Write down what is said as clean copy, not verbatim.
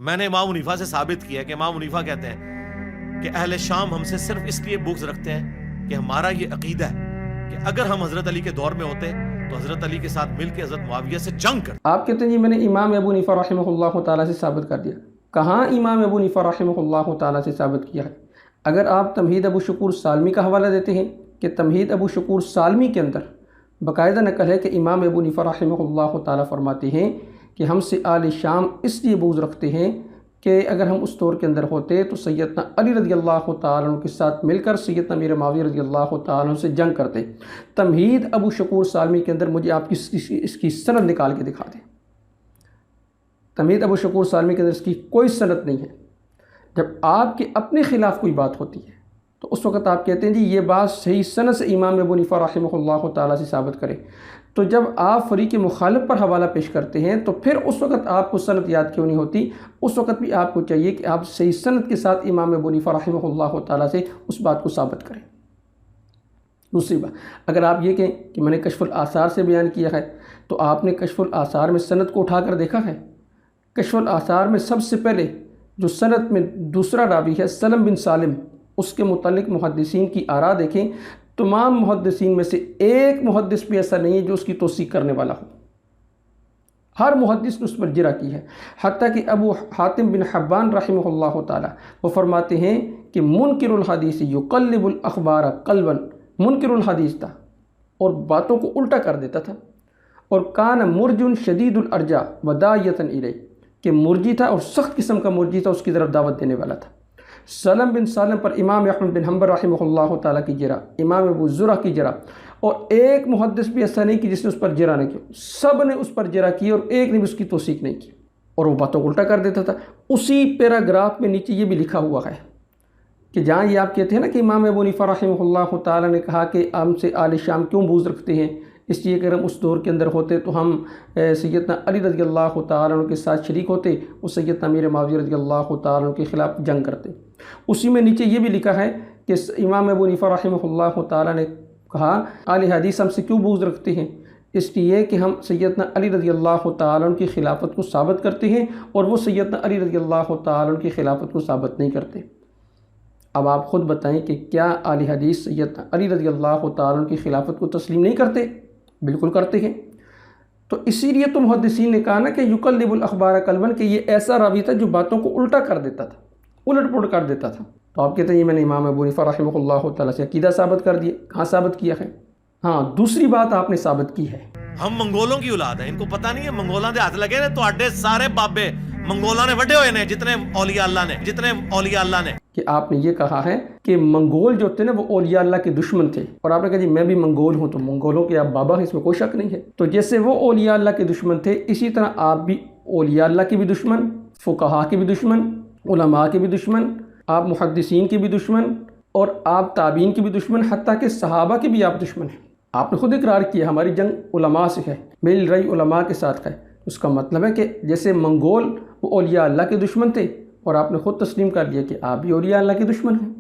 میں نے امام حنیفہ سے ثابت کیا کہ امام حنیفہ کہتے ہیں کہ اہل شام ہم سے صرف اس لیے بغض رکھتے ہیں کہ ہمارا یہ عقیدہ ہے کہ اگر ہم حضرت علی کے دور میں ہوتے تو حضرت علی کے ساتھ مل کے حضرت معاویہ سے جنگ کرتے۔ آپ کہتے ہیں جی میں نے امام ابو حنیفہ رحمہ اللہ تعالیٰ سے ثابت کر دیا۔ کہاں امام ابو حنیفہ رحمہ اللہ تعالیٰ سے ثابت کیا ہے؟ اگر آپ تمہید ابو شکور سالمی کا حوالہ دیتے ہیں کہ تمہید ابو شکور سالمی کے اندر باقاعدہ نقل ہے کہ امام ابو حنیفہ رحمہ اللہ تعالیٰ فرماتے ہیں کہ ہم سے آل شام اس لیے بغض رکھتے ہیں کہ اگر ہم اس دور کے اندر ہوتے تو سیدنا علی رضی اللہ تعالیٰ عنہ کے ساتھ مل کر سیدنا امیر معاویہ رضی اللہ تعالیٰ عنہ سے جنگ کرتے۔ تمہید ابو شکور سالمی کے اندر مجھے آپ اس کی سند نکال کے دکھا دیں۔ تمہید ابو شکور سالمی کے اندر اس کی کوئی سند نہیں ہے۔ جب آپ کے اپنے خلاف کوئی بات ہوتی ہے تو اس وقت آپ کہتے ہیں جی یہ بات صحیح سند سے امام ابو حنیفہ رحمہ اللہ تعالیٰ سے ثابت کرے، تو جب آپ فریق مخالف پر حوالہ پیش کرتے ہیں تو پھر اس وقت آپ کو سند یاد کیوں نہیں ہوتی؟ اس وقت بھی آپ کو چاہیے کہ آپ صحیح سند کے ساتھ امام ابو حنیفہ رحمہ اللہ تعالیٰ سے اس بات کو ثابت کریں۔ دوسری بات، اگر آپ یہ کہیں کہ میں نے کشف الآثار سے بیان کیا ہے تو آپ نے کشف الآثار میں سند کو اٹھا کر دیکھا ہے؟ کشف الآثار میں سب سے پہلے جو سند میں دوسرا راوی ہے سلم بن سالم، اس کے متعلق محدثین کی آراء دیکھیں، تمام محدثین میں سے ایک محدث بھی ایسا نہیں ہے جو اس کی توثیق کرنے والا ہو۔ ہر محدث نے اس پر جرح کی ہے، حتیٰ کہ ابو حاتم بن حبان رحمہ اللہ تعالیٰ وہ فرماتے ہیں کہ منکر الحدیث یقلب الاخبار قلبا، منکر الحدیث تھا اور باتوں کو الٹا کر دیتا تھا، اور کان مرجن شدید الارجاء وداعیۃ الیہ، کہ مرجی تھا اور سخت قسم کا مرجی تھا، اس کی طرف دعوت دینے والا تھا۔ سلم بن سالم پر امام احمد بن حنبل رحمہ اللہ تعالیٰ کی جرح، امام ابو زرع کی جرح، اور ایک محدث بھی ایسا نہیں کہ جس نے اس پر جرح نہ کی، سب نے اس پر جرح کی اور ایک نے بھی اس کی توثیق نہیں کی، اور وہ باتوں کو الٹا کر دیتا تھا۔ اسی پیراگراف میں نیچے یہ بھی لکھا ہوا ہے کہ جہاں یہ آپ کہتے ہیں نا کہ امام ابو حنیفہ رحمہ اللہ تعالیٰ نے کہا کہ ہم سے آل شام کیوں بغض رکھتے ہیں، اس لیے کہ اگر ہم اس دور کے اندر ہوتے تو ہم سیدنا علی رضی اللہ تعالیٰ عنہ کے ساتھ شریک ہوتے، وہ سیدنا امیر معاویہ رضی اللہ تعالیٰ عنہ کے خلاف جنگ کرتے۔ اسی میں نیچے یہ بھی لکھا ہے کہ امام ابو حنیفہ رحمہ اللہ تعالیٰ نے کہا اہل حدیث ہم سے کیوں بغض رکھتے ہیں، اس لیے کہ ہم سیدنا علی رضی اللہ تعالیٰ عنہ کی خلافت کو ثابت کرتے ہیں اور وہ سیدنا علی رضی اللہ تعالیٰ عنہ کی خلافت کو ثابت نہیں کرتے۔ اب آپ خود بتائیں کہ کیا اہل حدیث سیدنا علی رضی اللہ تعالیٰ عنہ کی خلافت کو تسلیم نہیں کرتے؟ بالکل کرتے ہیں۔ تو اسی لیے تو محدثین نے کہا نا کہ یقلب الاخبار قلبا، کہ یہ ایسا راوی تھا جو باتوں کو الٹا کر دیتا تھا، الٹ پلٹ کر دیتا تھا۔ تو آپ کہتے ہیں یہ میں نے امام ابو حنیفہ رحمہ اللہ تعالیٰ سے عقیدہ ثابت کر دیا، کہاں ثابت کیا ہے؟ ہاں، دوسری بات آپ نے ثابت کی ہے، ہم منگولوں کی اولاد ہیں، ان کو پتہ نہیں ہے منگولاں دے ہاتھ لگے نے تو اڈے سارے بابے منگولاں نے وڈے ہوئے نے، جتنے اولیاء اللہ نے کہ آپ نے یہ کہا ہے کہ منگول جو تھے نا وہ اولیاء اللہ کے دشمن تھے، اور آپ نے کہا جی میں بھی منگول ہوں، تو منگولوں کے آپ بابا ہیں، اس میں کوئی شک نہیں ہے۔ تو جیسے وہ اولیاء اللہ کے دشمن تھے، اسی طرح آپ بھی اولیاء اللہ کے بھی دشمن، فقہاء کے بھی دشمن، علماء کے بھی دشمن، آپ محدثین کے بھی دشمن، اور آپ تابعین کے بھی دشمن، حتیٰ کہ صحابہ کے بھی آپ دشمن ہیں۔ آپ نے خود اقرار کیا ہماری جنگ علماء سے ہے، میری لڑائی علماء کے ساتھ ہے۔ اس کا مطلب ہے کہ جیسے منگول وہ اولیاء اللہ کے دشمن تھے، اور آپ نے خود تسلیم کر لیا کہ آپ بھی اولیاء اللہ کے دشمن ہیں۔